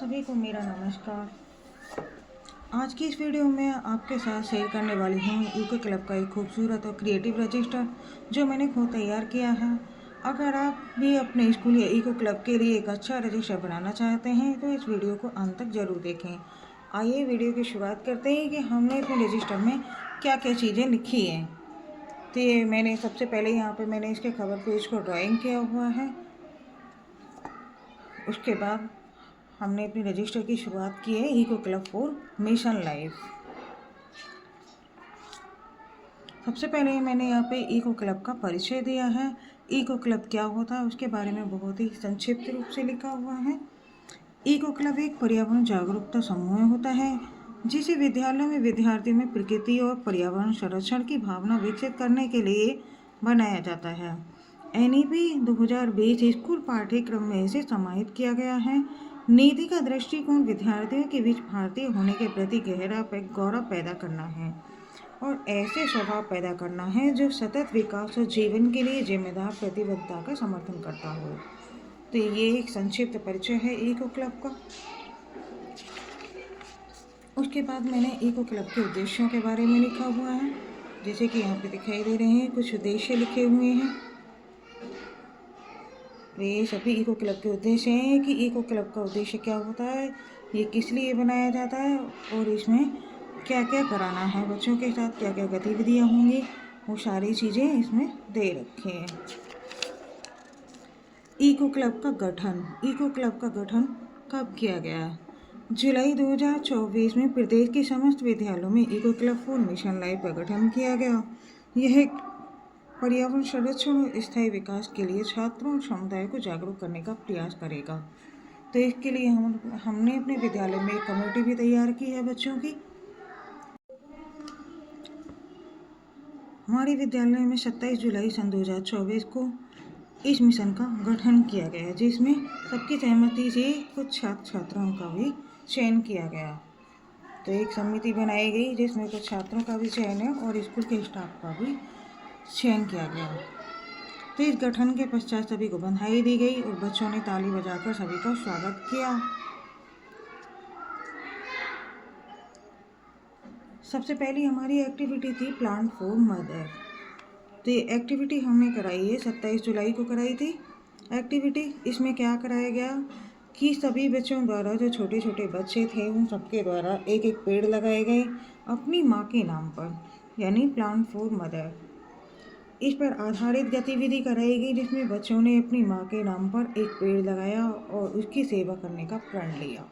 सभी को मेरा नमस्कार। आज की इस वीडियो में आपके साथ शेयर करने वाली हूँ यूके क्लब का एक खूबसूरत और क्रिएटिव रजिस्टर जो मैंने खुद तैयार किया है। अगर आप भी अपने स्कूल या ईको क्लब के लिए एक अच्छा रजिस्टर बनाना चाहते हैं तो इस वीडियो को अंत तक ज़रूर देखें। आइए वीडियो की शुरुआत करते हैं कि हमने अपने रजिस्टर में क्या क्या चीज़ें लिखी हैं। तो ये मैंने सबसे पहले यहाँ पे मैंने इसके कवर पेज को ड्राइंग किया हुआ है। उसके बाद हमने अपनी रजिस्टर की शुरुआत की है eco club for mission life. सबसे पहले मैंने यहाँ पे ईको क्लब का परिचय दिया है। ईको क्लब क्या होता है उसके बारे में बहुत ही संक्षिप्त रूप से लिखा हुआ है। ईको क्लब एक पर्यावरण जागरूकता समूह होता है जिसे विद्यालयों में विद्यार्थियों में प्रकृति और पर्यावरण संरक्षण की भावना विकसित करने के लिए बनाया जाता है। NEP 2020 स्कूल पाठ्यक्रम में इसे समाहित किया गया है। नीति का दृष्टिकोण विद्यार्थियों के बीच भारतीय होने के प्रति गहरा गौरव पैदा करना है और ऐसे स्वभाव पैदा करना है जो सतत विकास और जीवन के लिए जिम्मेदार प्रतिबद्धता का समर्थन करता हो। तो ये एक संक्षिप्त परिचय है ईको क्लब का। उसके बाद मैंने ईको क्लब के उद्देश्यों के बारे में लिखा हुआ है, जैसे कि यहाँ पे दिखाई दे रहे हैं कुछ उद्देश्य लिखे हुए हैं। ये सभी ईको क्लब के उद्देश्य हैं कि ईको क्लब का उद्देश्य क्या होता है, ये किस लिए बनाया जाता है और इसमें क्या क्या कराना है, बच्चों के साथ क्या क्या गतिविधियाँ होंगी, वो सारी चीज़ें इसमें दे रखे हैं। ईको क्लब का गठन। ईको क्लब का गठन कब किया गया? जुलाई 2024 में प्रदेश के समस्त विद्यालयों में eco club for mission life का गठन किया गया। यह पर्यावरण संरक्षण और स्थायी विकास के लिए छात्रों और समुदाय को जागरूक करने का प्रयास करेगा। तो इसके लिए हमने अपने विद्यालय में एक कमेटी भी तैयार की है बच्चों की। हमारे विद्यालय में 27 जुलाई सन 2024 को इस मिशन का गठन किया गया है, जिसमें सबकी सहमति से कुछ छात्र छात्राओं का भी चयन किया गया। तो एक समिति बनाई गई जिसमें कुछ छात्रों का भी चयन है और स्कूल के स्टाफ का भी चयन किया गया। तो इस गठन के पश्चात सभी को बधाई दी गई और बच्चों ने ताली बजाकर सभी का स्वागत किया। सबसे पहली हमारी एक्टिविटी थी प्लांट फॉर मदर। तो ये एक्टिविटी हमने कराई है 27 जुलाई को कराई थी एक्टिविटी। इसमें क्या कराया गया कि सभी बच्चों द्वारा, जो छोटे छोटे बच्चे थे उन सबके द्वारा एक एक पेड़ लगाए गए अपनी माँ के नाम पर, यानी प्लांट फॉर मदर। इस पर आधारित गतिविधि कराई गई जिसमें बच्चों ने अपनी माँ के नाम पर एक पेड़ लगाया और उसकी सेवा करने का प्रण लिया।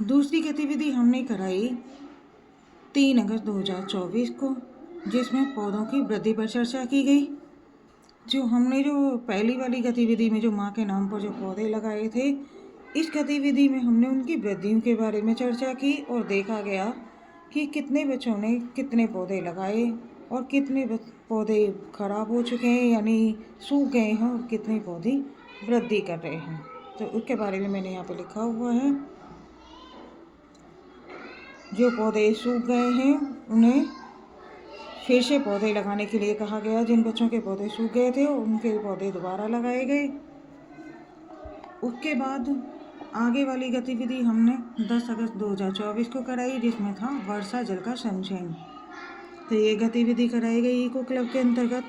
दूसरी गतिविधि हमने कराई 3 अगस्त 2024 को, जिसमें पौधों की वृद्धि पर चर्चा की गई। जो पहली वाली गतिविधि में जो माँ के नाम पर जो पौधे लगाए थे, इस गतिविधि में हमने उनकी वृद्धियों के बारे में चर्चा की और देखा गया कि कितने बच्चों ने कितने पौधे लगाए और कितने पौधे खराब हो चुके हैं यानी सूख गए हैं और कितने पौधे वृद्धि कर रहे हैं। तो उसके बारे में मैंने यहाँ पे लिखा हुआ है। जो पौधे सूख गए हैं उन्हें फिर से पौधे लगाने के लिए कहा गया। जिन बच्चों के पौधे सूख गए थे उनके पौधे दोबारा लगाए गए। उसके बाद आगे वाली गतिविधि हमने 10 अगस्त 2024 को कराई, जिसमें था वर्षा जल का संचयन। तो ये गतिविधि कराई गई ईको क्लब के अंतर्गत।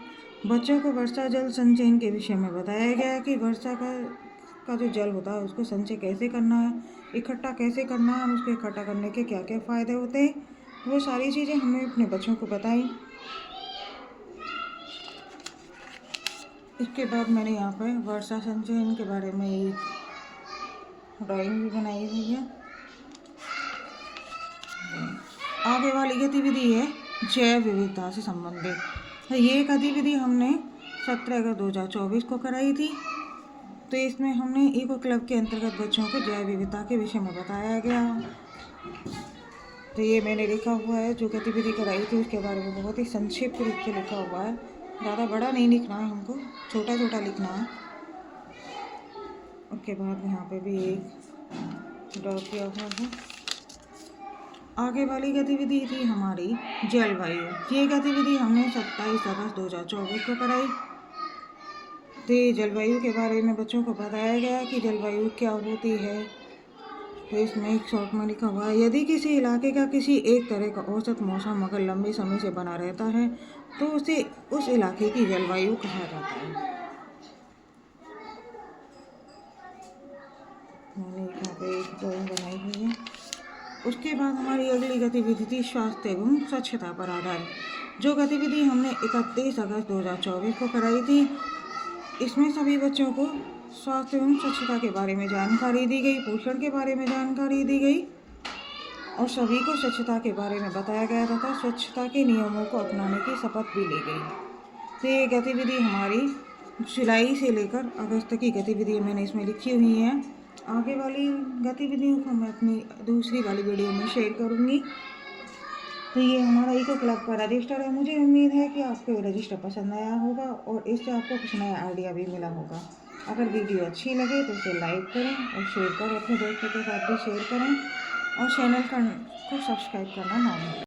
बच्चों को वर्षा जल संचयन के विषय में बताया गया कि वर्षा का जो जल होता है उसको संचय कैसे करना है, इकट्ठा कैसे करना है, उसको इकट्ठा करने के क्या क्या फ़ायदे होते हैं, वो सारी चीज़ें हमने अपने बच्चों को बताई। इसके बाद मैंने यहाँ पर वर्षा संचयन के बारे में एक ड्राइंग भी बनाई हुई है। आगे वाली गतिविधि है जैव विविधता से संबंधित। ये गतिविधि हमने 17 अगस्त 2024 को कराई थी। तो इसमें हमने ईको क्लब के अंतर्गत बच्चों को जैव विविधता के विषय में बताया गया। तो ये मैंने लिखा हुआ है, जो गतिविधि कराई थी उसके बारे में बहुत ही संक्षिप्त रूप से लिखा हुआ है। ज़्यादा बड़ा नहीं लिखना है, हमको छोटा छोटा लिखना है। उसके बाद यहाँ पे भी एक ड्रॉ किया हुआ है। आगे वाली गतिविधि थी हमारी जलवायु। ये गतिविधि हमने 27 अगस्त 2024 को कराई। तो ये जलवायु के बारे में बच्चों को बताया गया कि जलवायु क्या होती है। तो इसमें एक शॉर्ट में लिखा हुआ है, यदि किसी इलाके का किसी एक तरह का औसत मौसम अगर लंबे समय से बना रहता है तो उसे उस इलाके की जलवायु कहा जाता है। मैंने यहाँ पे एक ड्राइंग बनाई हुई है। उसके बाद हमारी अगली गतिविधि थी स्वास्थ्य एवं स्वच्छता पर आधारित, जो गतिविधि हमने 31 अगस्त 2024 को कराई थी। इसमें सभी बच्चों को स्वास्थ्य एवं स्वच्छता के बारे में जानकारी दी गई, पोषण के बारे में जानकारी दी गई और सभी को स्वच्छता के बारे में बताया गया तथा स्वच्छता के नियमों को अपनाने की शपथ भी ली गई। तो ये गतिविधि हमारी जुलाई से लेकर अगस्त की गतिविधि मैंने इसमें लिखी हुई है। आगे वाली गतिविधियों को मैं अपनी दूसरी वाली वीडियो में शेयर करूँगी। तो ये हमारा इको क्लब का रजिस्टर है। मुझे उम्मीद है कि आपको ये रजिस्टर पसंद आया होगा और इससे आपको कुछ नया आइडिया भी मिला होगा। अगर वीडियो अच्छी लगे तो इसे लाइक करें और शेयर करें, अपने दोस्तों के साथ भी शेयर करें और चैनल को सब्सक्राइब करना ना भूलें।